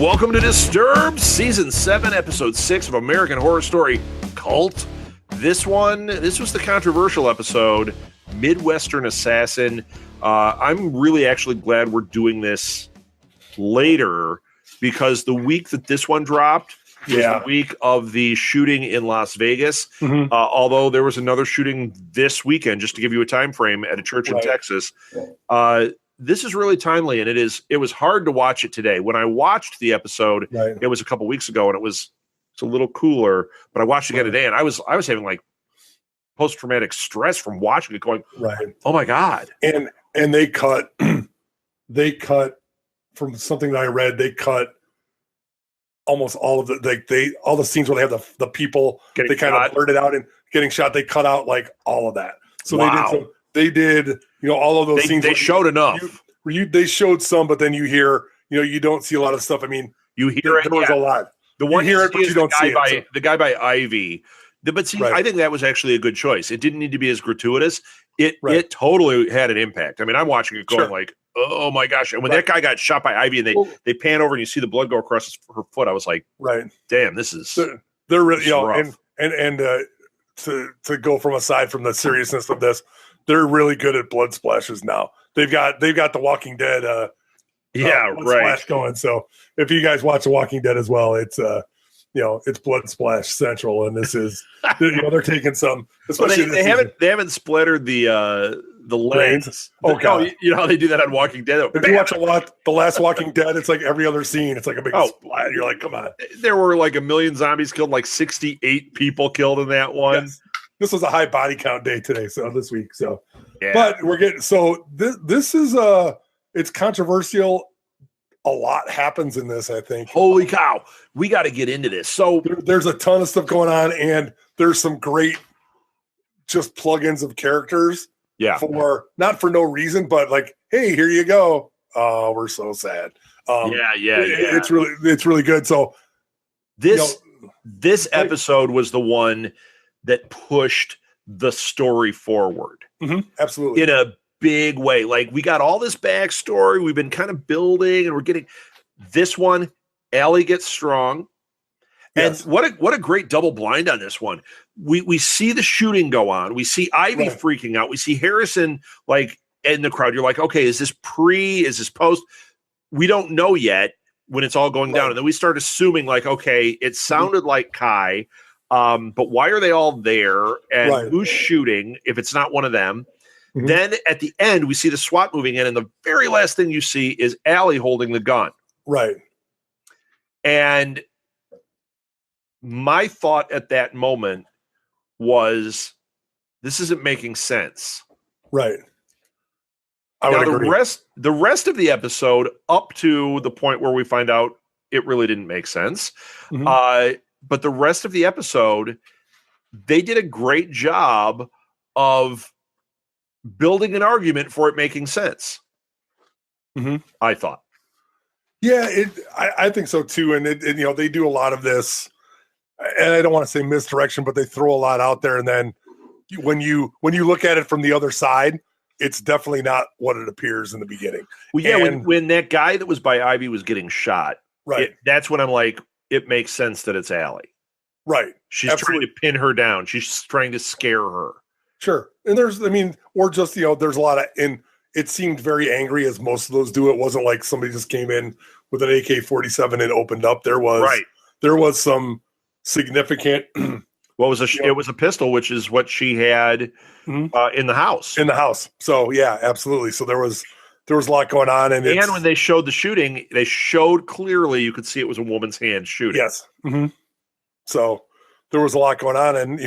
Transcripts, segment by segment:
Welcome to Disturbed, Season 7, Episode 6 of American Horror Story Cult. This was the controversial episode, Midwestern Assassin. I'm really actually glad we're doing this later because the week that this one dropped was the week of the shooting in Las Vegas. Mm-hmm. Although there was another shooting this weekend, just to give you a time frame, at a church in Texas. This is really timely, and it was hard to watch it today. When I watched the episode, it was a couple weeks ago, and it's a little cooler. But I watched it again today, and I was having like post traumatic stress from watching it, going, "Oh my god!" And they cut from something that I read. They cut almost all of all the scenes where they have the people getting kind of blurted out and getting shot. They cut out like all of that. So they did all of those scenes. They showed enough. They showed some, but then you hear, you don't see a lot of stuff. I mean, you hear it. There was a lot. The one you hear it, but you don't see it. The guy by Ivy. But see, I think that was actually a good choice. It didn't need to be as gratuitous. It totally had an impact. I mean, I'm watching it going like, oh my gosh. And when that guy got shot by Ivy and they pan over and you see the blood go across her foot, I was like, damn, this is they're really rough. and to go aside from the seriousness of this, they're really good at blood splashes now. They've got the Walking Dead splash going. So if you guys watch The Walking Dead as well, it's it's blood splash central, and this is they're taking some. Especially they haven't splattered the lens. Oh god, you know how they do that on Walking Dead. If you watch the last Walking Dead, it's like every other scene. It's like a big splat. You're like, come on. There were like 1 million zombies killed, like 68 people killed in that one. Yes. This was a high body count day today, so this week. So, but we're getting this is it's controversial. A lot happens in this, I think. Holy cow. We got to get into this. So there's a ton of stuff going on, and there's some great just plugins of characters. Yeah. Not for no reason, but like, hey, here you go. Oh, we're so sad. It's really good. So this episode was the one that pushed the story forward. Mm-hmm, absolutely. In a big way. Like, we got all this backstory we've been kind of building, and we're getting this one. Allie gets strong. And what a great double blind on this one. We see the shooting go on. We see Ivy freaking out. We see Harrison like in the crowd. You're like, okay, is this pre? Is this post? We don't know yet when it's all going down. And then we start assuming like, okay, it sounded like Kai. But why are they all there? And who's shooting if it's not one of them? Mm-hmm. Then at the end, we see the SWAT moving in, and the very last thing you see is Allie holding the gun. Right. And my thought at that moment was, this isn't making sense. Right. I would agree. The rest of the episode, up to the point where we find out it really didn't make sense. Mm-hmm. But the rest of the episode, they did a great job of building an argument for it making sense. Mm-hmm. I thought. Yeah, I think so too. And they do a lot of this, and I don't want to say misdirection, but they throw a lot out there. And then when you look at it from the other side, it's definitely not what it appears in the beginning. Well, yeah, when that guy that was by Ivy was getting shot, that's when I'm like, it makes sense that it's Allie. Right. She's trying to pin her down. She's trying to scare her. Sure. And there's a lot of, and it seemed very angry as most of those do. It wasn't like somebody just came in with an AK-47 and opened up. There was some significant. It was a pistol, which is what she had in the house. In the house. So yeah, absolutely. So there was a lot going on, and when they showed the shooting, they showed clearly you could see it was a woman's hand shooting. Yes. Mm-hmm. So there was a lot going on, and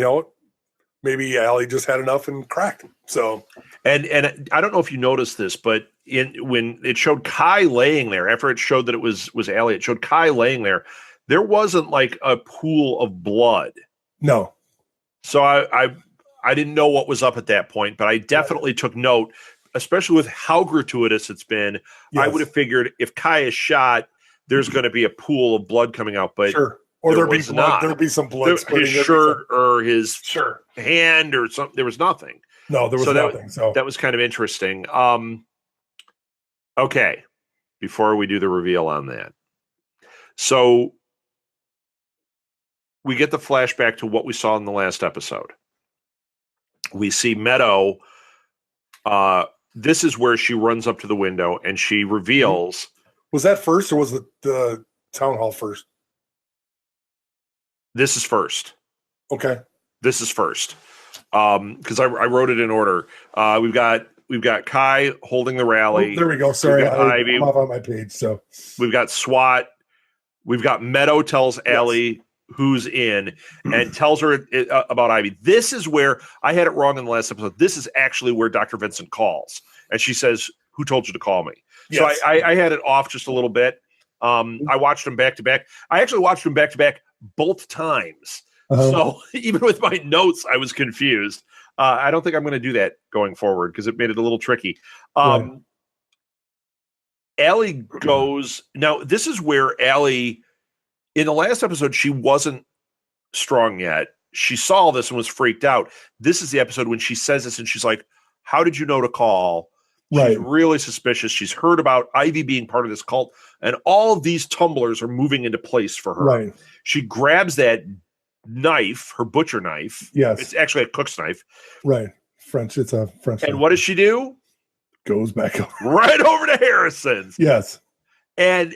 maybe Allie just had enough and cracked. So, and I don't know if you noticed this, but when it showed Kai laying there, after it showed that it was Allie, it showed Kai laying there. There wasn't like a pool of blood. No. So I didn't know what was up at that point, but I definitely took note, especially with how gratuitous it's been. Yes. I would have figured if Kai is shot, there's going to be a pool of blood coming out, but sure. Or there'd be blood. There'd be some blood. His shirt or his hand or something. There was nothing. No, there was nothing. So that was kind of interesting. Okay, before we do the reveal on that, So we get the flashback to what we saw in the last episode. We see Meadow. This is where she runs up to the window and she reveals. Was that first or was the town hall first? This is first. Okay. This is first. Because I wrote it in order. We've got Kai holding the rally. Oh, there we go. Sorry, I'm off on my page. So we've got SWAT. We've got Meadow tells Allie who's in and tells her about Ivy. This is where I had it wrong in the last episode. This is actually where Dr. Vincent calls. And she says, "Who told you to call me?" Yes. So I had it off just a little bit. I watched them back to back. I actually watched them back to back both times. So even with my notes, I was confused. I don't think I'm going to do that going forward because it made it a little tricky. Allie goes. Now, this is where Allie, in the last episode, she wasn't strong yet. She saw this and was freaked out. This is the episode when she says this and she's like, "How did you know to call?" She's really suspicious. She's heard about Ivy being part of this cult, and all of these tumblers are moving into place for her. Right. She grabs that knife, her butcher knife. Yes. It's actually a cook's knife. Right. French. It's a French And knife. what does she do? Goes back over. Right over to Harrison's. Yes. And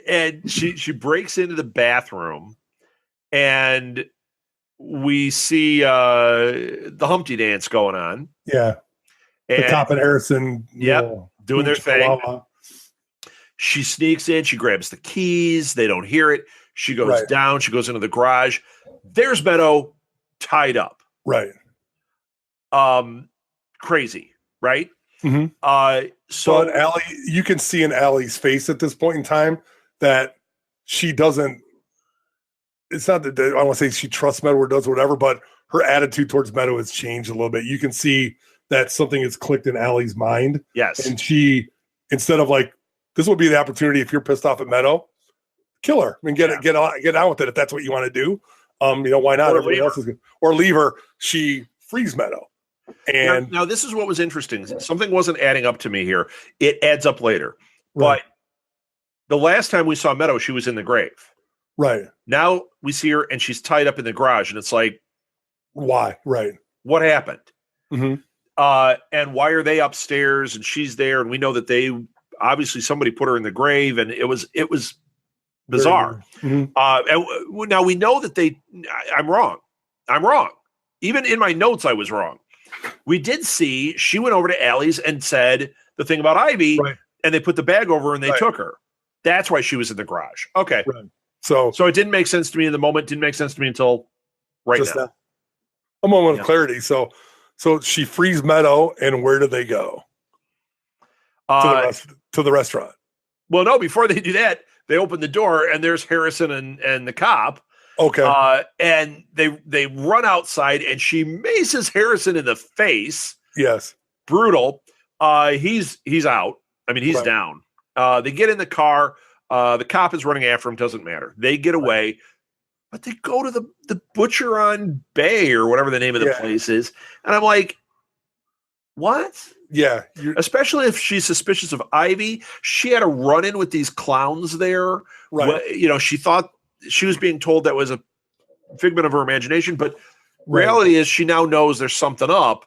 she breaks into the bathroom and we see the Humpty dance going on. Yeah. The cop and Harrison. Doing their thing. She sneaks in. She grabs the keys. They don't hear it. She goes down. She goes into the garage. There's Meadow tied up. Right. Crazy. Right. Mm-hmm. So but Allie, you can see in Allie's face at this point in time that she doesn't. It's not that I want to say she trusts Meadow or does whatever, but her attitude towards Meadow has changed a little bit. You can see that something has clicked in Allie's mind. Yes. And she, instead of like, this would be the opportunity if you're pissed off at Meadow, kill her and get on with it if that's what you want to do. Why not? Everybody else is good. Or leave her. She frees Meadow. And now this is what was interesting. Something wasn't adding up to me here. It adds up later. Right. But the last time we saw Meadow, she was in the grave. Right. Now we see her and she's tied up in the garage. And it's like, why? Right. What happened? Mm-hmm. And why are they upstairs and she's there? And we know that they obviously somebody put her in the grave and it was bizarre. Mm-hmm. And now we know that I'm wrong. Even in my notes, I was wrong. We did see she went over to Allie's and said the thing about Ivy and they put the bag over her and they took her. That's why she was in the garage. Okay. Right. So it didn't make sense to me in the moment. Didn't make sense to me until right now. A moment of clarity. So she frees Meadow, and where do they go? To the restaurant. Well, no, before they do that, they open the door, and there's Harrison and the cop. Okay. And they run outside, and she maces Harrison in the face. Yes. Brutal. He's out. I mean, he's down. They get in the car. The cop is running after him. Doesn't matter. They get away. But they go to the Butcher on Bay or whatever the name of the place is. And I'm like, what? Yeah. Especially if she's suspicious of Ivy. She had a run-in with these clowns there. Right. She thought she was being told that was a figment of her imagination. But reality is she now knows there's something up.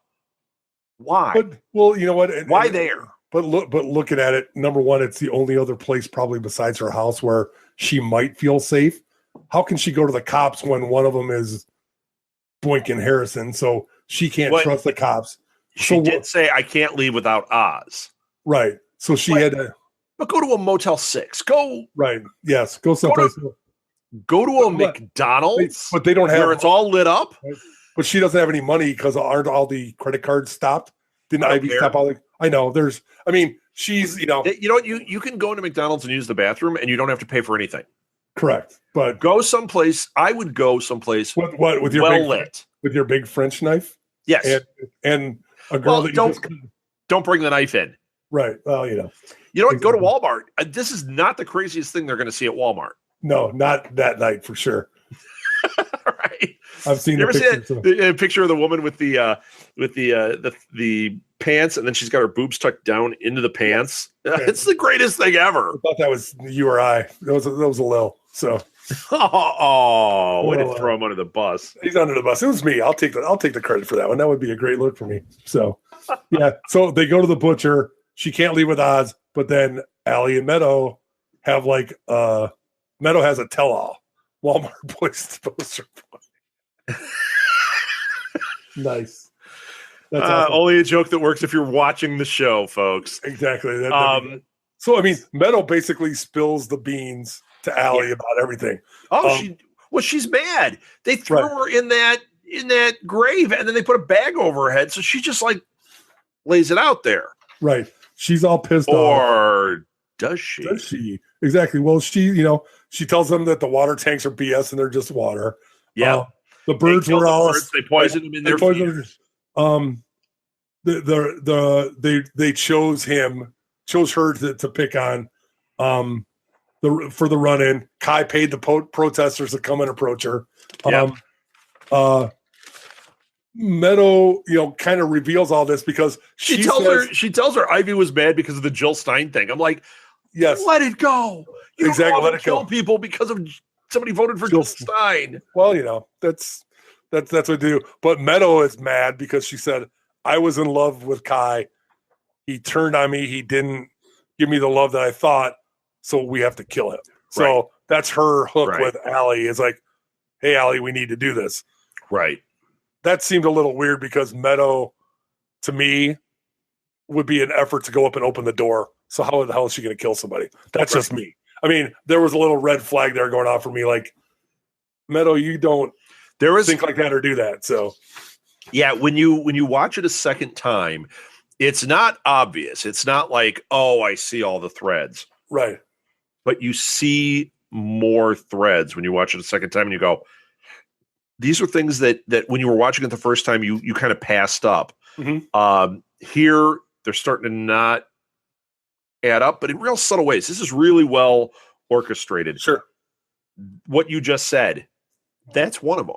Why? But, well, you know what? Why there? But looking at it, number one, it's the only other place probably besides her house where she might feel safe. How can she go to the cops when one of them is Boynton Harrison? So she can't trust the cops. She did say, I can't leave without Oz. Right. So she had to. But go to a Motel 6. Go. Right. Yes. Go someplace. Go to a McDonald's. But they don't have. Where it's all lit up. Right? But she doesn't have any money because aren't all the credit cards stopped? Didn't Ivy stop all the. I know. She's, You know what? You can go into McDonald's and use the bathroom and you don't have to pay for anything. Correct. But go someplace. I would go someplace with your lit. With your big French knife? Yes. And a girl that don't bring the knife in. Right. Well, You know what? Go to Walmart. This is not the craziest thing they're going to see at Walmart. No, not that night for sure. Right. I've seen a picture of the woman with the pants, and then she's got her boobs tucked down into the pants. Okay. It's the greatest thing ever. I thought that was you or I. That was a little. So Way to throw him under the bus. He's under the bus. It was me. I'll take the credit for that one. That would be a great look for me. So, yeah. So they go to the butcher. She can't leave with Oz, but then Allie and Meadow have like Meadow has a tell-all. Walmart Boys poster. Nice. That's awesome. Only a joke that works if you're watching the show, folks. Exactly. So I mean, Meadow basically spills the beans to Allie about everything. She's mad. They threw her in that grave, and then they put a bag over her head, so she just like lays it out there. Right. She's all pissed off. Or does she? Does she? Exactly. Well, she tells them that the water tanks are BS and they're just water. Yeah. The birds were all. They poisoned them in their feeders. They chose her to pick on, for the run-in. Kai paid the protesters to come and approach her. Meadow, kind of reveals all this because she tells her Ivy was mad because of the Jill Stein thing. I'm like, yes, let it go. You exactly, let it kill people because of somebody voted for Jill Stein. Well, that's what they do. But Meadow is mad because she said, I was in love with Kai. He turned on me. He didn't give me the love that I thought. So we have to kill him. So that's her hook with Allie. Is like, hey, Allie, we need to do this. Right. That seemed a little weird because Meadow, to me, would be an effort to go up and open the door. So how the hell is she going to kill somebody? That's just me. I mean, there was a little red flag there going on for me. Like, Meadow, you don't think like that or do that. So, yeah, when you watch it a second time, it's not obvious. It's not like, oh, I see all the threads. Right. But you see more threads when you watch it a second time and you go, these are things that when you were watching it the first time, you kind of passed up. Mm-hmm. Here, they're starting to not add up, but in real subtle ways. This is really well orchestrated. Sure. What you just said, that's one of them.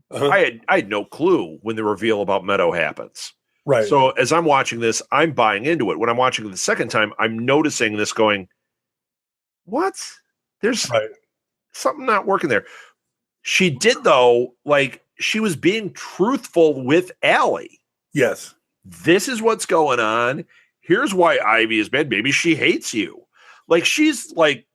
Uh-huh. I had no clue when the reveal about Meadow happens. Right. So as I'm watching this, I'm buying into it. When I'm watching it the second time, I'm noticing this going, what? There's something not working there. She did, though, like, she was being truthful with Allie. Yes. This is what's going on. Here's why Ivy is bad. Maybe she hates you. Like, she's like,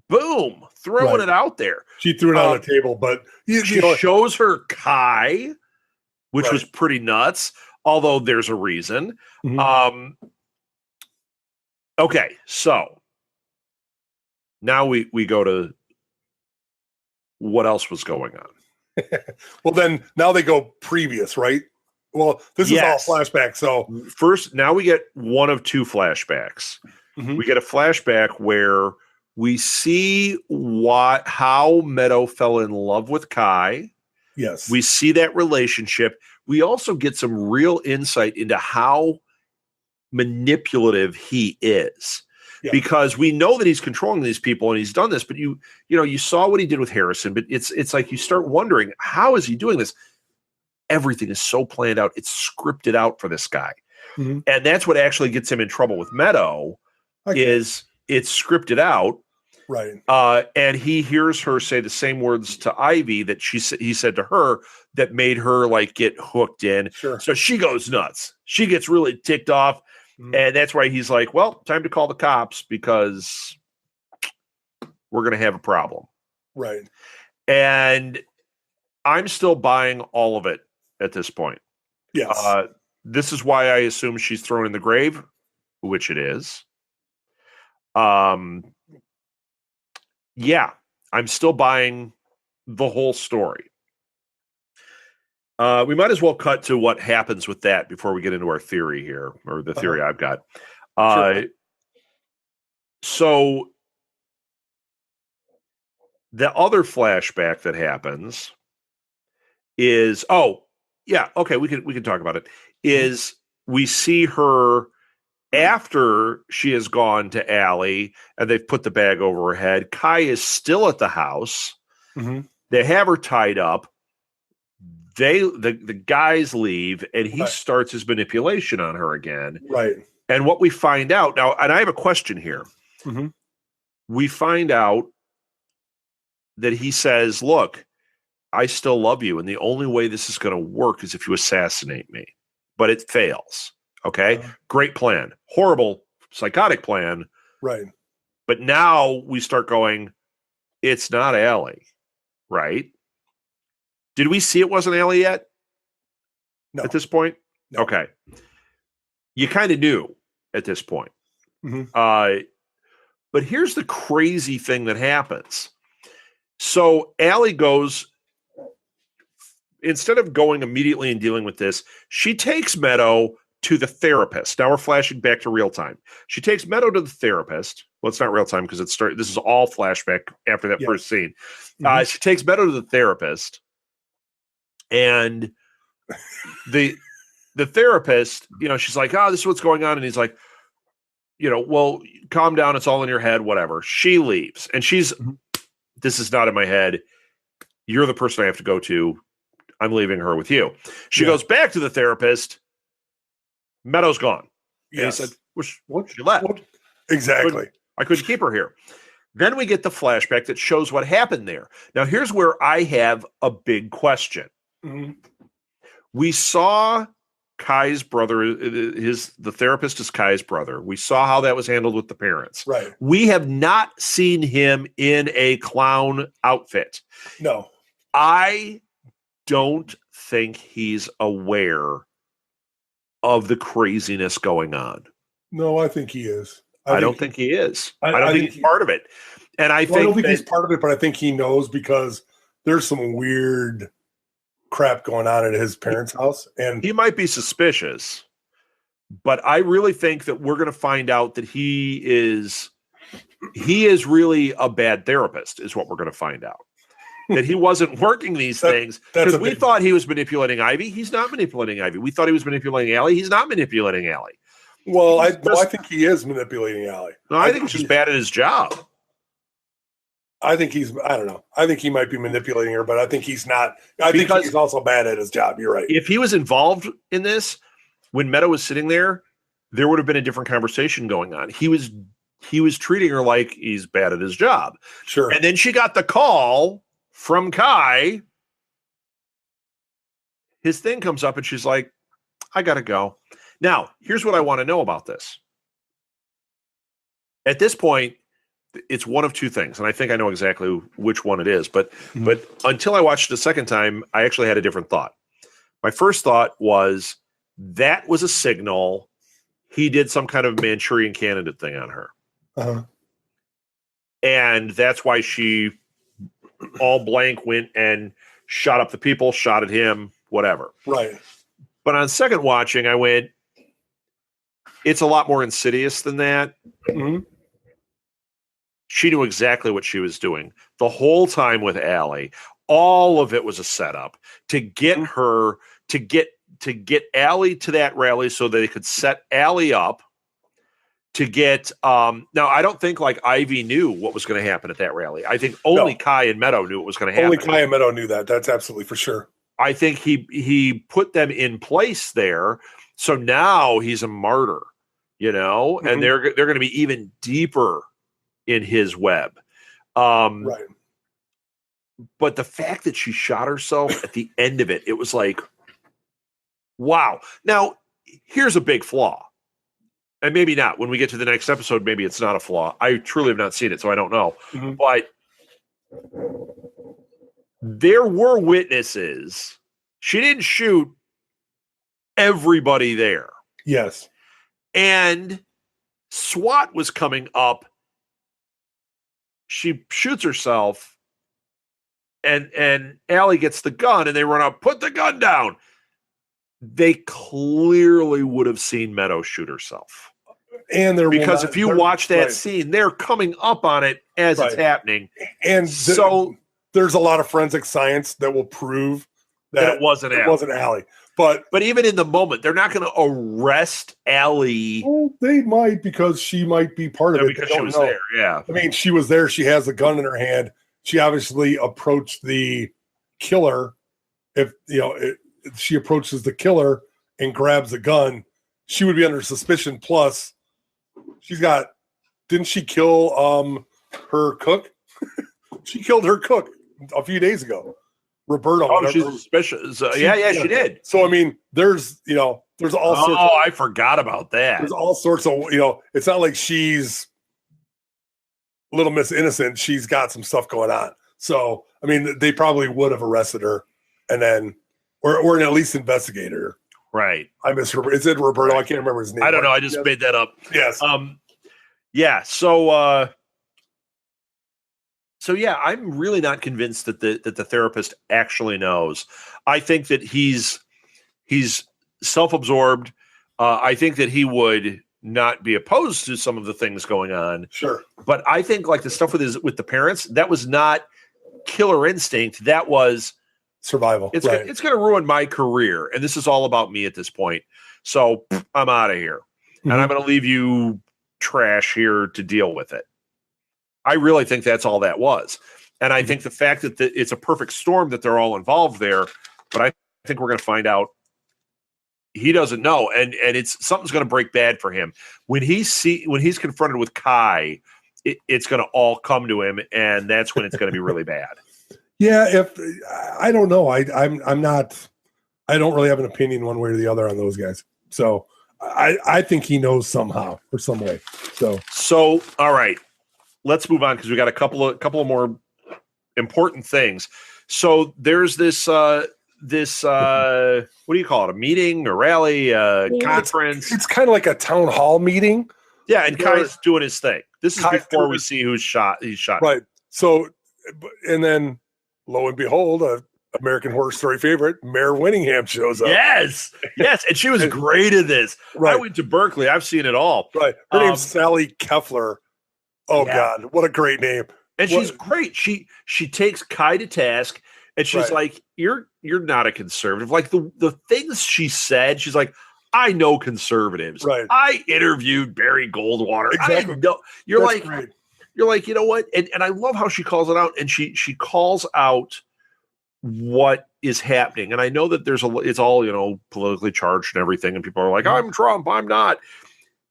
boom, throwing it out there. She threw it on the table, but she shows her Kai, which was pretty nuts, although there's a reason. Mm-hmm. Okay, so now we go to what else was going on. Well, then now they go previous, right? Well, this is all flashback. So first, now we get one of two flashbacks. Mm-hmm. We get a flashback where we see how Meadow fell in love with Kai. Yes. We see that relationship. We also get some real insight into how manipulative he is. Yeah. Because we know that he's controlling these people and he's done this, but you saw what he did with Harrison, but it's like you start wondering, how is he doing this? Everything is so planned out. It's scripted out for this guy. Mm-hmm. And that's what actually gets him in trouble with Meadow is it's scripted out. Right. And he hears her say the same words to Ivy that he said to her that made her like get hooked in. Sure. So she goes nuts. She gets really ticked off. Mm-hmm. And that's why he's like, well, time to call the cops because we're going to have a problem. Right. And I'm still buying all of it at this point. Yes. This is why I assume she's thrown in the grave, which it is. Yeah, I'm still buying the whole story. We might as well cut to what happens with that before we get into our theory here, or the theory I've got. Sure. So the other flashback that happens is, we can talk about it, is we see her after she has gone to Allie and they've put the bag over her head. Kai is still at the house. Mm-hmm. They have her tied up. The guys leave and he starts his manipulation on her again. Right. And what we find out now, and I have a question here. Mm-hmm. We find out that he says, look, I still love you, and the only way this is going to work is if you assassinate me. But it fails. Okay? Great plan. Horrible, psychotic plan. Right. But now we start going, it's not Allie, right? Did we see it wasn't Allie yet? No. At this point? No. Okay. You kind of knew at this point. Mm-hmm. But here's the crazy thing that happens. So Allie goes, instead of going immediately and dealing with this, she takes Meadow to the therapist. Now we're flashing back to real time. She takes Meadow to the therapist. Well, it's not real time because this is all flashback after that first scene. Mm-hmm. She takes Meadow to the therapist, and the therapist, she's like, oh, this is what's going on. And he's like, well, calm down. It's all in your head, whatever. She leaves, and she's, this is not in my head. You're the person I have to go to. I'm leaving her with you. She goes back to the therapist. Meadow's gone. Yes. And he said, what? She left. What? Exactly. I couldn't keep her here. Then we get the flashback that shows what happened there. Now, here's where I have a big question. Mm-hmm. We saw Kai's brother, the therapist is Kai's brother. We saw how that was handled with the parents. Right. We have not seen him in a clown outfit. No. I don't think he's aware of the craziness going on. No, I think he is. I don't think he is. I don't think he's part of it. And I don't think he's part of it, but I think he knows because there's some weird crap going on at his parents' house. And he might be suspicious, but I really think that we're going to find out that he is really a bad therapist is what we're going to find out. That he wasn't working these things because we thought he was manipulating Ivy. He's not manipulating Ivy. We thought he was manipulating Allie. He's not manipulating Allie. Well, I think he is manipulating Allie. No, I think he's just bad at his job. I don't know. I think he might be manipulating her, but I think he's not. I think he's also bad at his job. You're right. If he was involved in this, when Meadow was sitting there would have been a different conversation going on. He was treating her like he's bad at his job. Sure. And then she got the call from Kai. His thing comes up and she's like, I got to go. Now, here's what I want to know about this. At this point, it's one of two things, and I think I know exactly which one it is. But until I watched it a second time, I actually had a different thought. My first thought was that was a signal he did some kind of Manchurian candidate thing on her. Uh-huh. And that's why she all blank went and shot up the people, shot at him, whatever. Right. But on second watching, I went, it's a lot more insidious than that. Mm-hmm. She knew exactly what she was doing the whole time with Allie. All of it was a setup to get her to get Allie to that rally so they could set Allie up to get now I don't think like Ivy knew what was going to happen at that rally. I think only Kai and Meadow knew what was going to happen. Only Kai and Meadow knew that. That's absolutely for sure. I think he put them in place there. So now he's a martyr, and they're going to be even deeper in his web. Right. But the fact that she shot herself at the end of it, it was like, wow. Now, here's a big flaw. And maybe not. When we get to the next episode, maybe it's not a flaw. I truly have not seen it, so I don't know. Mm-hmm. But there were witnesses. She didn't shoot everybody there. Yes. And SWAT was coming up. She shoots herself, and Allie gets the gun, and they run up, put the gun down. They clearly would have seen Meadow shoot herself. And because if you watch that scene, they're coming up on it as it's happening. And so there's a lot of forensic science that will prove that it wasn't Allie. But even in the moment, they're not going to arrest Allie. Well, they might because she might be part of it. Because she was there, yeah. I mean, she was there. She has the gun in her hand. She obviously approached the killer. If she approaches the killer and grabs the gun, she would be under suspicion. Plus, didn't she kill her cook? She killed her cook a few days ago. Roberta. Oh, she's suspicious. Yeah, she did. So, I mean, there's all sorts of. Oh, I forgot about that. There's all sorts of, it's not like she's Little Miss Innocent. She's got some stuff going on. So, I mean, they probably would have arrested her and then, or at least investigated her. Right. I miss her. Is it Roberto? I can't remember his name. I don't know. I just made that up. Yes. Yeah. So yeah, I'm really not convinced that the therapist actually knows. I think that he's self-absorbed. I think that he would not be opposed to some of the things going on. Sure. But I think like the stuff with the parents, that was not killer instinct. That was survival. It's going to ruin my career, and this is all about me at this point. So I'm out of here, and I'm going to leave you trash here to deal with it. I really think that's all that was, and I think the fact that it's a perfect storm that they're all involved there. But I think we're going to find out he doesn't know, and it's something's going to break bad for him when he's confronted with Kai. It's going to all come to him, and that's when it's going to be really bad. Yeah, I don't know. I'm not. I don't really have an opinion one way or the other on those guys. So I think he knows somehow or some way. So all right, let's move on because we got a couple of more important things. So there's this what do you call it? A meeting, a rally, conference? It's kind of like a town hall meeting. Yeah, and Kai's doing his thing. This is before we see who's shot. He's shot. Right. So, and then lo and behold, American Horror Story favorite, Mayor Winningham shows up. Yes. And she was great at this. Right. I went to Berkeley. I've seen it all. Right. Her name's Sally Keffler. Oh, yeah. God. What a great name. And she's great. She takes Kai to task, and she's like, you're not a conservative. Like the things she said, she's like, I know conservatives. Right. I interviewed Barry Goldwater. Exactly. I know. You're That's like, great. You're like, you know what? And I love how she calls it out, and she calls out what is happening. And I know that it's all, politically charged and everything. And people are like, I'm Trump, I'm not.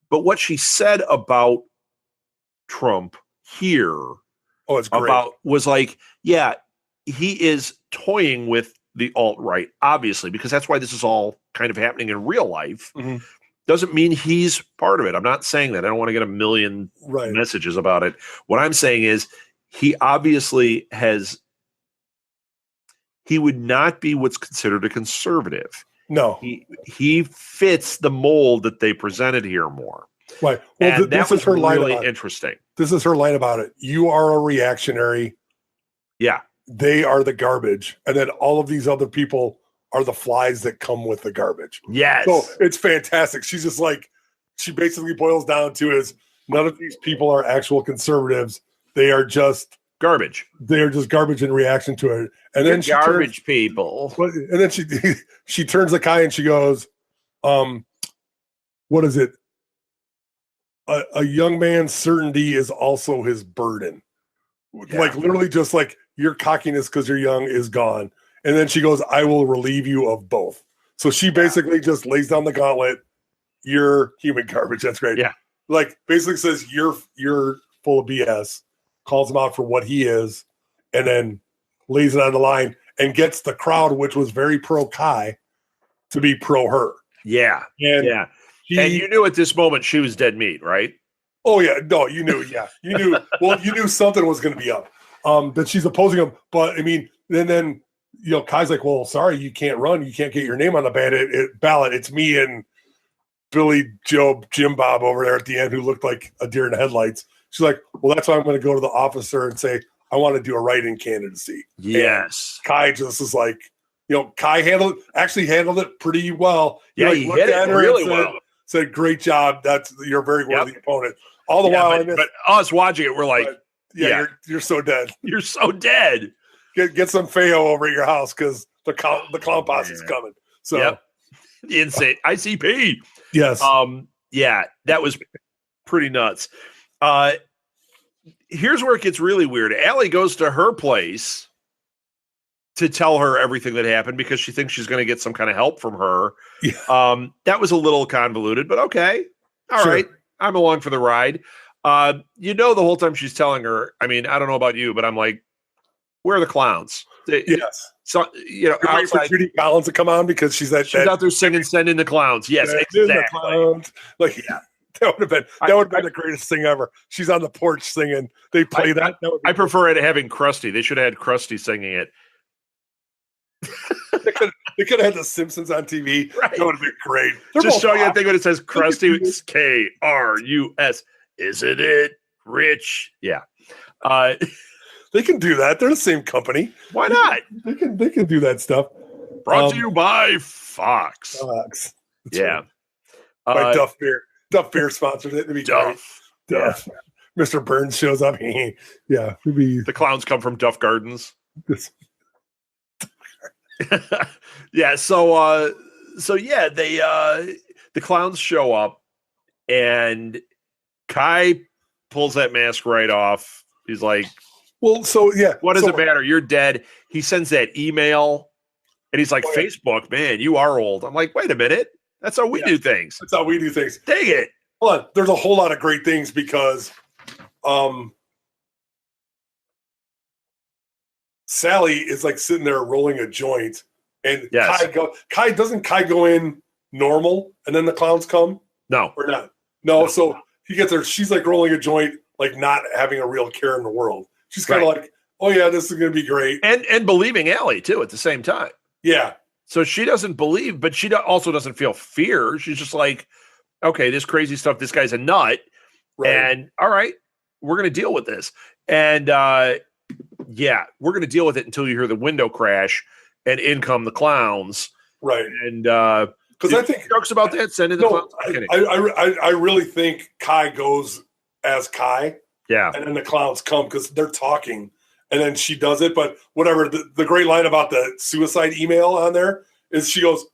But what she said about Trump here was like, yeah, he is toying with the alt-right, obviously, because that's why this is all kind of happening in real life. Mm-hmm. Doesn't mean he's part of it. I'm not saying that. I don't want to get a million messages about it. What I'm saying is he obviously he would not be what's considered a conservative. No. He fits the mold that they presented here more. Right. Well, that was her really interesting. This is her line about it. You are a reactionary. Yeah. They are the garbage. And then all of these other people are the flies that come with the garbage. Yes. So it's fantastic. She's just like, she basically boils down to is none of these people are actual conservatives. They are just garbage. They are just garbage in reaction to it. And then garbage people. And then she turns to Kai and she goes, what is it? A young man's certainty is also his burden. Yeah. Like literally just like your cockiness because you're young is gone. And then she goes, I will relieve you of both. So she basically just lays down the gauntlet. You're human garbage. That's great. Yeah. Like basically says you're full of BS, calls him out for what he is, and then lays it on the line and gets the crowd, which was very pro Kai, to be pro her. Yeah. And you knew at this moment she was dead meat, right? Oh yeah. No, you knew. Yeah. You knew. Well, you knew something was going to be up. That she's opposing him. But I mean, then Kai's like, well, sorry, you can't run. You can't get your name on the ballot. It's me and Billy Joe Jim Bob over there at the end who looked like a deer in the headlights. She's like, well, that's why I'm going to go to the officer and say, I want to do a write-in candidacy. Yes. And Kai just is like, Kai handled it pretty well. Yeah, he hit it really well. Said, great job. You're a very worthy opponent. All the while, but us watching it, we're like, you're so dead. You're so dead. Get some Feo over at your house because the clown posse is coming. So, the insane ICP. Yes. That was pretty nuts. Here's where it gets really weird. Allie goes to her place to tell her everything that happened because she thinks she's going to get some kind of help from her. Yeah. That was a little convoluted, but okay. All right. I'm along for the ride. The whole time she's telling her, I mean, I don't know about you, but I'm like, Where are the clowns? Yes. So, outside, for Judy Collins to come on because she's out there singing "Send in the Clowns." Yes, exactly. The clowns. That would have been the greatest thing ever. She's on the porch singing. They play that. I prefer it having Krusty. They should have had Krusty singing it. They could have had the Simpsons on TV. Right. That would have been great. Just show you a thing when it says Krusty. It's Krus. Isn't it rich? Yeah. They can do that. They're the same company. Why not? They can do that stuff. Brought to you by Fox. Fox. Yeah. By Duff Beer. Duff Beer sponsored it. It'd be Duff. Great. Duff. Yeah. Mr. Burns shows up. Yeah. It'd be... The clowns come from Duff Gardens. Yeah. So yeah, the clowns show up and Kai pulls that mask right off. He's like, well, so yeah. What does it matter? You're dead. He sends that email and he's like, Facebook, man, you are old. I'm like, wait a minute. That's how we do things. That's how we do things. Dang it. Hold on. There's a whole lot of great things because Sally is like sitting there rolling a joint and Kai go in normal and then the clowns come? No. Or not? No. So he gets there. She's like rolling a joint, like not having a real care in the world. She's kind of like, oh yeah, this is going to be great. And believing Allie too at the same time. Yeah. So she doesn't believe, but she also doesn't feel fear. She's just like, okay, this crazy stuff, this guy's a nut. Right. And all right, we're going to deal with this. And yeah, we're going to deal with it until you hear the window crash and in come the clowns. Right. And because I think jokes about that, send in the clowns. I really think Kai goes as Kai. Yeah. And then the clowns come because they're talking. And then she does it, but whatever. The great line about the suicide email on there is she goes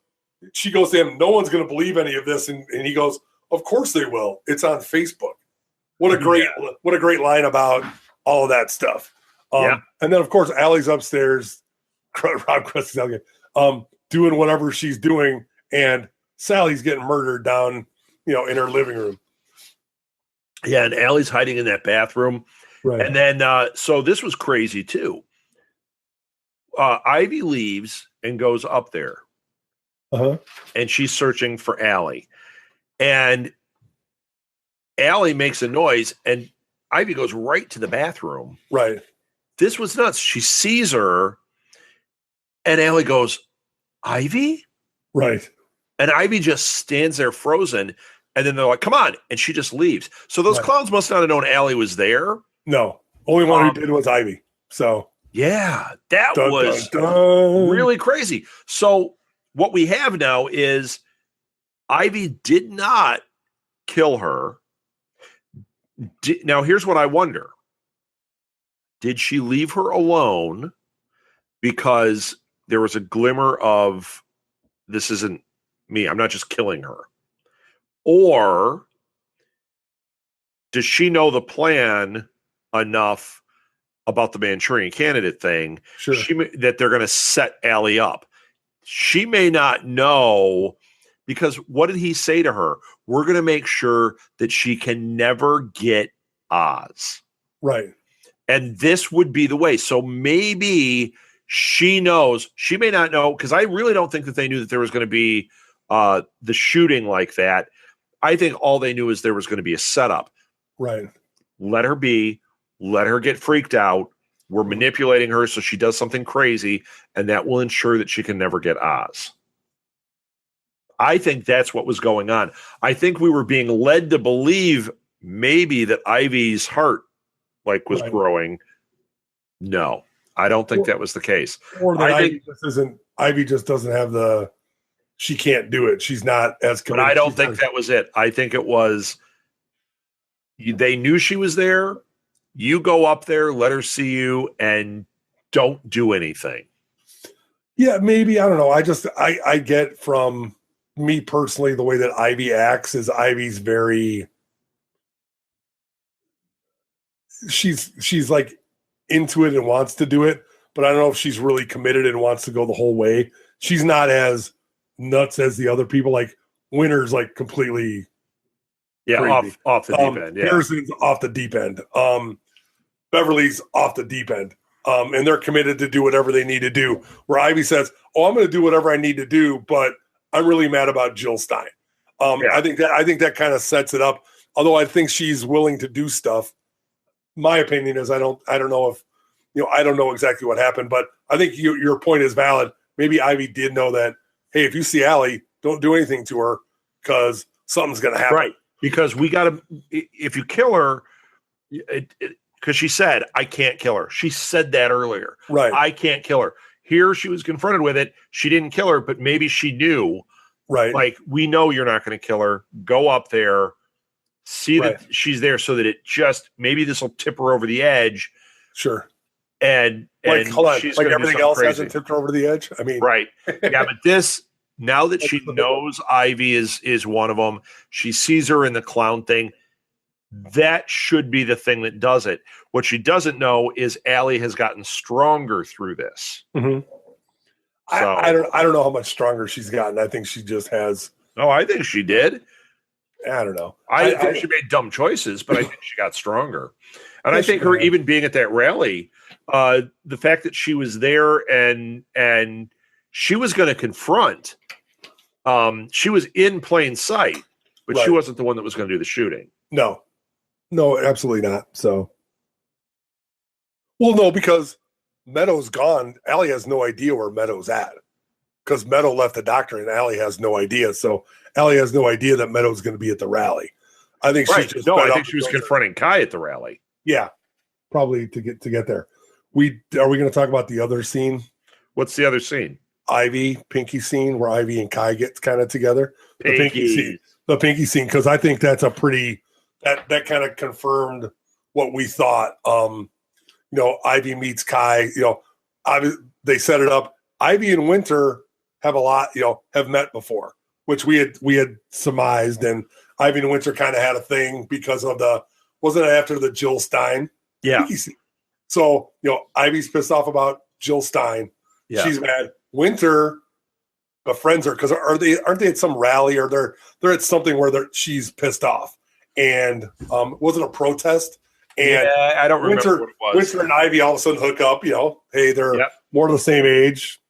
to him, no one's going to believe any of this. And he goes, of course they will. It's on Facebook. What a great line about all of that stuff. And then, of course, Allie's upstairs, Rob Krusty's out again, doing whatever she's doing. And Sally's getting murdered down, in her living room. Yeah, and Allie's hiding in that bathroom. Right. And then, so this was crazy too. Ivy leaves and goes up there. And she's searching for Allie. And Allie makes a noise and Ivy goes right to the bathroom. Right. This was nuts. She sees her and Allie goes, Ivy? Right. And Ivy just stands there frozen. And then they're like, come on. And she just leaves. So those clowns must not have known Allie was there. No, only one who did was Ivy. So yeah, that was really crazy. So what we have now is Ivy did not kill her. Now here's what I wonder: did she leave her alone because there was a glimmer of this isn't me? I'm not just killing her, or does she know the plan enough about the Manchurian Candidate thing that they're going to set Allie up? She may not know, because what did he say to her? We're going to make sure that she can never get Oz. Right. And this would be the way. So maybe she knows. She may not know, because I really don't think that they knew that there was going to be the shooting like that. I think all they knew is there was going to be a setup. Right. Let her be. Let her get freaked out. We're manipulating her so she does something crazy, and that will ensure that she can never get Oz. I think that's what was going on. I think we were being led to believe maybe that Ivy's heart was growing. No, I don't think that was the case. Or that Ivy just doesn't have she can't do it. She's not as committed. But I don't think that was it. I think it was they knew she was there. You go up there, let her see you, and don't do anything. Yeah, maybe. I don't know. I get from me personally, the way that Ivy acts is Ivy's very, she's like into it and wants to do it, but I don't know if she's really committed and wants to go the whole way. She's not as nuts as the other people. Like Winter's like completely crazy. off the deep end. Yeah. Harrison's off the deep end. Beverly's off the deep end. and they're committed to do whatever they need to do. Where Ivy says, "Oh, I'm going to do whatever I need to do, but I'm really mad about Jill Stein." I think that kind of sets it up. Although I think she's willing to do stuff. My opinion is I don't know if I don't know exactly what happened, but I think your point is valid. Maybe Ivy did know that. Hey, if you see Allie, don't do anything to her because something's going to happen. Right. Because we got to, if you kill her, because she said, I can't kill her. She said that earlier. Right. I can't kill her. Here she was confronted with it. She didn't kill her, but maybe she knew. Right. Like, we know you're not going to kill her. Go up there. See that she's there so that it just, maybe this will tip her over the edge. Sure. And hold on, she's like everything else crazy. hasn't tipped her over the edge. I mean, right. Yeah, but this, now that she knows Ivy is one of them, she sees her in the clown thing. That should be the thing that does it. What she doesn't know is Allie has gotten stronger through this. Mm-hmm. So, I don't know how much stronger she's gotten. I think she just has. Oh, I think she did. I don't know. I think she made dumb choices, but I think she got stronger. And I think her even being at that rally, the fact that she was there and she was going to confront, she was in plain sight, but she wasn't the one that was going to do the shooting. No, absolutely not. So, well, no, because Meadow's gone. Allie has no idea where Meadow's at because Meadow left the doctor and Allie has no idea. So Allie has no idea that Meadow's going to be at the rally. I think I think she was confronting Kai at the rally. Yeah, probably to get there. Are we going to talk about the other scene? What's the other scene? Ivy, Pinky scene where Ivy and Kai get kind of together. The Pinky scene, because I think that's a pretty that kind of confirmed what we thought. Ivy meets Kai. They set it up. Ivy and Winter have have met before, which we had surmised, and Ivy and Winter kind of had a thing because of wasn't it after the Jill Stein? Yeah. So, Ivy's pissed off about Jill Stein. Yeah. She's mad. Winter befriends her because aren't they at some rally or they're at something where she's pissed off. And was it a protest? And I don't remember what it was. Winter and Ivy all of a sudden hook up, hey, they're more the same age,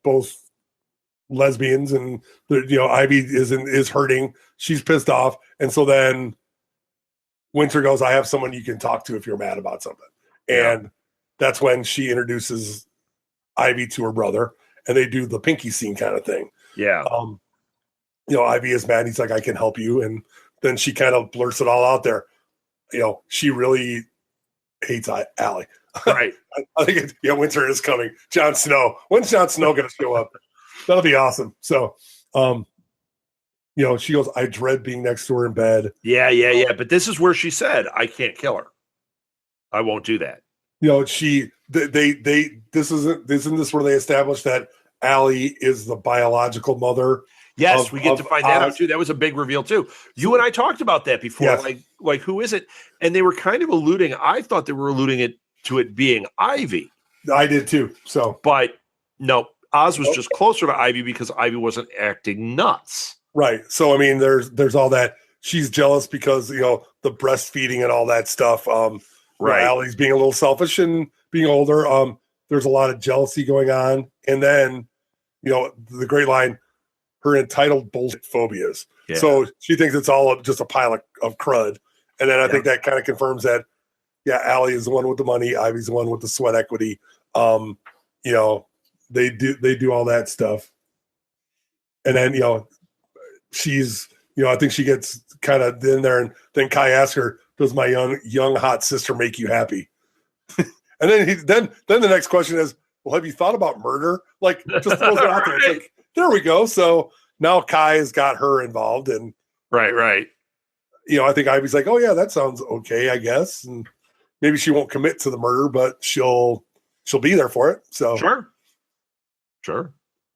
both lesbians, and Ivy is hurting. She's pissed off. And so then Winter goes, I have someone you can talk to if you're mad about something. And that's when she introduces Ivy to her brother, and they do the Pinky scene kind of thing. Yeah. Ivy is mad. He's like, I can help you. And then she kind of blurts it all out there. She really hates Allie. Right. I think Winter is coming. Jon Snow. When's Jon Snow going to show up? That'll be awesome. So, she goes, I dread being next to her in bed. Yeah. But this is where she said, I can't kill her. I won't do that. Isn't this where they established that Allie is the biological mother? Yes, we get to find that out too. That was a big reveal too. You and I talked about that before. Yes. Like who is it? And they were kind of alluding. I thought they were alluding to it being Ivy. I did too. So, but no, Oz was just closer to Ivy because Ivy wasn't acting nuts. Right. So I mean, there's all that. She's jealous because the breastfeeding and all that stuff. Right. Allie's being a little selfish and being older. There's a lot of jealousy going on, and then the great line. Her entitled bullshit phobias. Yeah. So she thinks it's all just a pile of crud. And then I think that kind of confirms that, Allie is the one with the money. Ivy's the one with the sweat equity. They do all that stuff. And then, she's, I think she gets kind of in there, and then Kai asks her, does my young hot sister make you happy? And then the next question is, well, have you thought about murder? Like, just throws it out there. It's like, there we go. So now Kai has got her involved, and right. I think Ivy's like, oh yeah, that sounds okay, I guess. And maybe she won't commit to the murder, but she'll be there for it. So sure.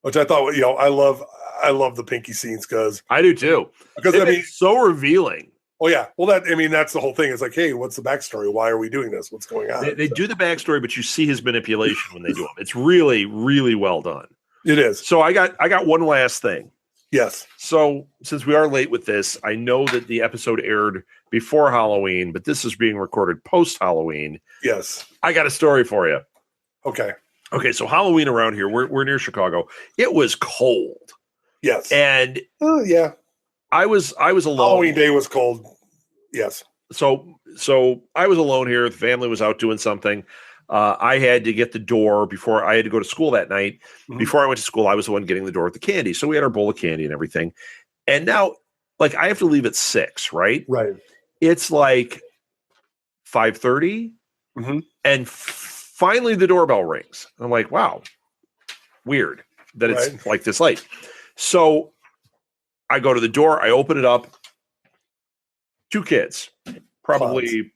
Which I thought, I love the Pinky scenes because I do too. Because it's so revealing. Oh yeah. Well, that's the whole thing. It's like, hey, what's the backstory? Why are we doing this? What's going on? They do the backstory, but you see his manipulation when they do them. It's really, really well done. It is. So I got one last thing. Yes. So since we are late with this, I know that the episode aired before Halloween, but this is being recorded post-Halloween. Yes. I got a story for you. Okay. Okay, so Halloween around here, we're near Chicago. It was cold. Yes. And yeah. I was alone. Halloween day was cold. Yes. So I was alone here. The family was out doing something. I had to get the door before I had to go to school that night. Mm-hmm. Before I went to school, I was the one getting the door with the candy. So we had our bowl of candy and everything. And now, like, I have to leave at 6, right? Right. It's like 5:30, and finally the doorbell rings. I'm like, wow, weird that it's like this late. So I go to the door. I open it up. 2 kids. Probably.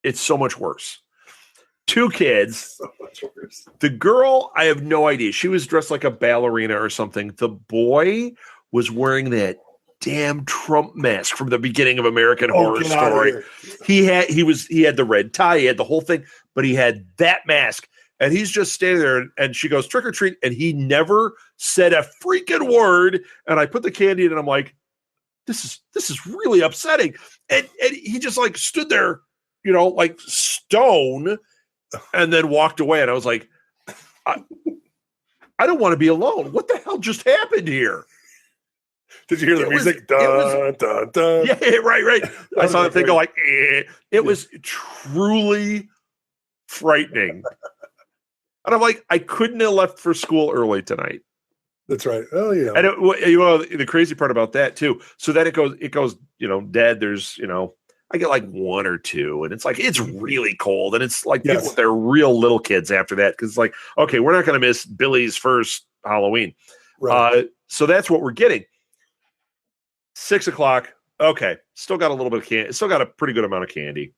It's so much worse. 2 kids. So much worse. The girl, I have no idea. She was dressed like a ballerina or something. The boy was wearing that damn Trump mask from the beginning of American Horror Story. He had the red tie, he had the whole thing, but he had that mask. And he's just standing there, and she goes, trick or treat, and he never said a freaking word. And I put the candy in, and I'm like, this is really upsetting. And he just like stood there, like stone, and then walked away. And I was like, I don't want to be alone. What the hell just happened here? Did you hear the music? Dun, dun, dun. Yeah, right. I saw the thing go like, eh. It was truly frightening. And I'm like, I couldn't have left for school early tonight. That's right. Oh, yeah. And the crazy part about that too. So then it goes, Dad, there's, I get like 1 or 2, and it's like, it's really cold. And it's like, people with their real little kids after that. Cause it's like, okay, we're not going to miss Billy's first Halloween. Right. So that's what we're getting. 6 o'clock. Okay. Still got a little bit of candy. Still got a pretty good amount of candy.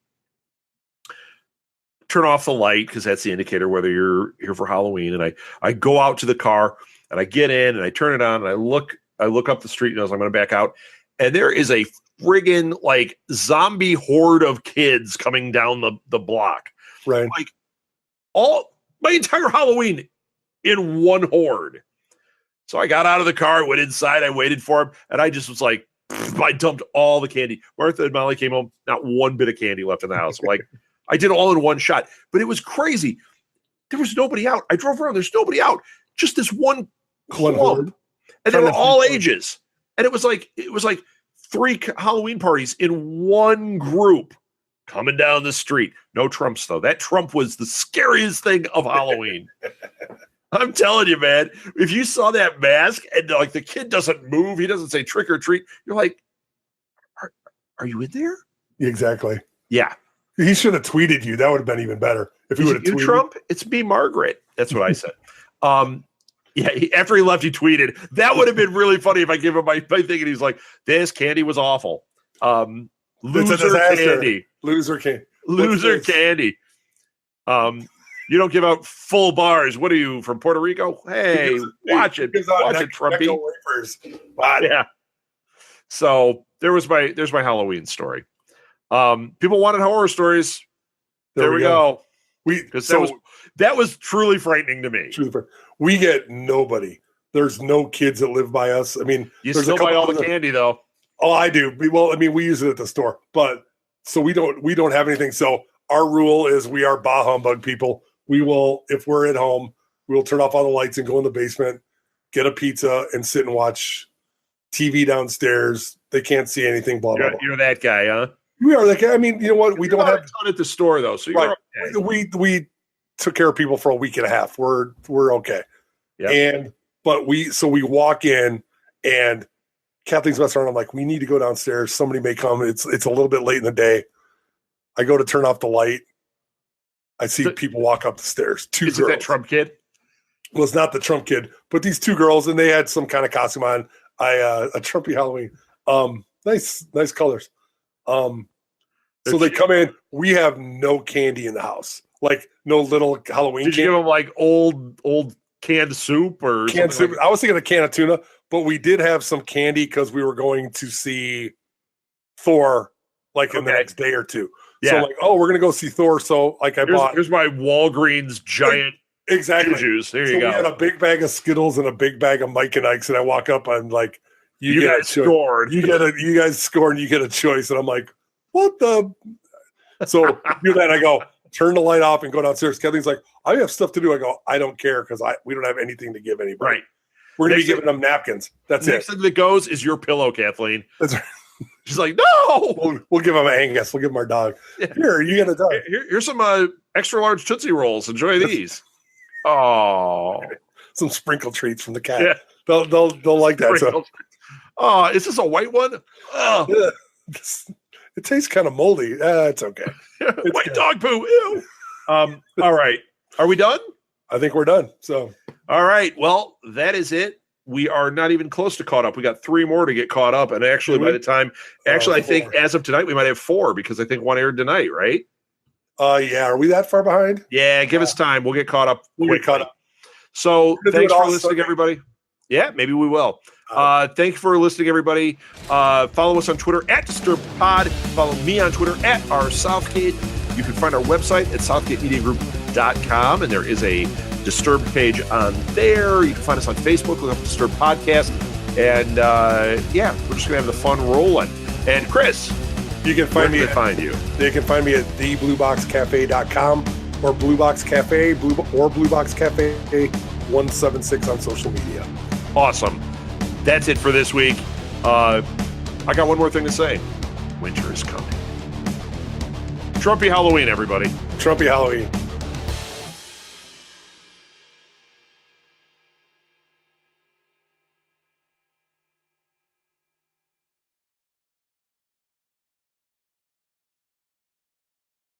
Turn off the light, because that's the indicator whether you're here for Halloween. And I go out to the car, and I get in, and I turn it on, and I look up the street, and I'm going to back out. And there is a friggin' like zombie horde of kids coming down the block. Right. Like my entire Halloween in one horde. So I got out of the car, went inside, I waited for him, and I just was like, I dumped all the candy. Martha and Molly came home, not one bit of candy left in the house. I'm like, I did it all in one shot. But it was crazy. There was nobody out. I drove around, there's nobody out. Just this one clump. And they were all ages. And it was like 3 Halloween parties in one group coming down the street. No Trumps, though. That Trump was the scariest thing of Halloween. I'm telling you, man, if you saw that mask and like the kid doesn't move, he doesn't say trick or treat, you're like, are you in there? Exactly. Yeah. He should have tweeted you. That would have been even better. If he would have tweeted Trump, it's me, Margaret. That's what I said. Yeah, after he left, he tweeted. That would have been really funny if I gave him my thing and he's like, this candy was awful. Loser candy. Loser candy. Loser candy. You don't give out full bars. What are you, from Puerto Rico? Hey, watch it. Watch it, Trumpy. Yeah. So there's my Halloween story. People wanted horror stories. There we go. That was truly frightening to me. We get nobody. There's no kids that live by us. I mean, you still buy all the candy though. Oh, I do. Well, I mean, we use it at the store, but so we don't have anything. So our rule is we are bah humbug people. We will, if we're at home, we will turn off all the lights and go in the basement, get a pizza, and sit and watch TV downstairs. They can't see anything. Blah blah. You're that guy, huh? We are that guy. I mean, you know what? We don't have a ton at the store though, so you're okay. We took care of people for a week and a half. We're okay. Yeah. But we walk in and Kathleen's messing around. I'm like, we need to go downstairs. Somebody may come. It's a little bit late in the day. I go to turn off the light. I see people walk up the stairs. 2 girls. Is it that Trump kid? Well, it's not the Trump kid, but these 2 girls, and they had some kind of costume on. A Trumpy Halloween. Nice colors. So they come in. We have no candy in the house. Like no little Halloween. Did you give them like old canned soup or canned soup? Like I was thinking a can of tuna, but we did have some candy because we were going to see Thor in the next day or 2. Yeah. So we're gonna go see Thor. So here's my Walgreens giant Exactly. Juju's. There you go. We had a big bag of Skittles and a big bag of Mike and Ike's, and I walk up and like, you guys scored. You guys scored, and you get a choice. And I'm like, what the? So do that. I go, turn the light off and go downstairs. Kathleen's like, I have stuff to do. I go, I don't care because we don't have anything to give anybody. Right. We're going to be giving them napkins. That's next it. thing that goes is your pillow, Kathleen. That's right. She's like, no. We'll give them Angus. We'll give them our dog. Yeah. Here, you get a dog. Here's some extra large Tootsie Rolls. Enjoy these. Oh, some sprinkle treats from the cat. Yeah. They'll like that. So. Oh, is this a white one? Oh. Yeah. It tastes kind of moldy. It's okay. It's white dog poo. Ew. All right. Are we done? I think we're done. So, all right. Well, that is it. We are not even close to caught up. We got 3 more to get caught up. And actually, by the time, I think as of tonight, we might have 4 because I think one aired tonight, right? Yeah. Are we that far behind? Yeah. Give us time. We'll get caught up. We'll get caught up. So thanks for listening, everybody. Yeah, maybe we will. Thank you for listening, everybody. Follow us on Twitter at DisturbedPod. Follow me on Twitter at rsouthgate. You can find our website at southgatemediagroup.com, and there is a Disturbed page on there. You can find us on Facebook. Look up Disturbed Podcast. And, we're just going to have the fun rolling. And, Chris, you can find me. They can find me at theblueboxcafe.com or Blue Box Cafe or Blue Box Cafe 176 on social media. Awesome. That's it for this week. I got one more thing to say. Winter is coming. Trumpy Halloween, everybody. Trumpy Halloween.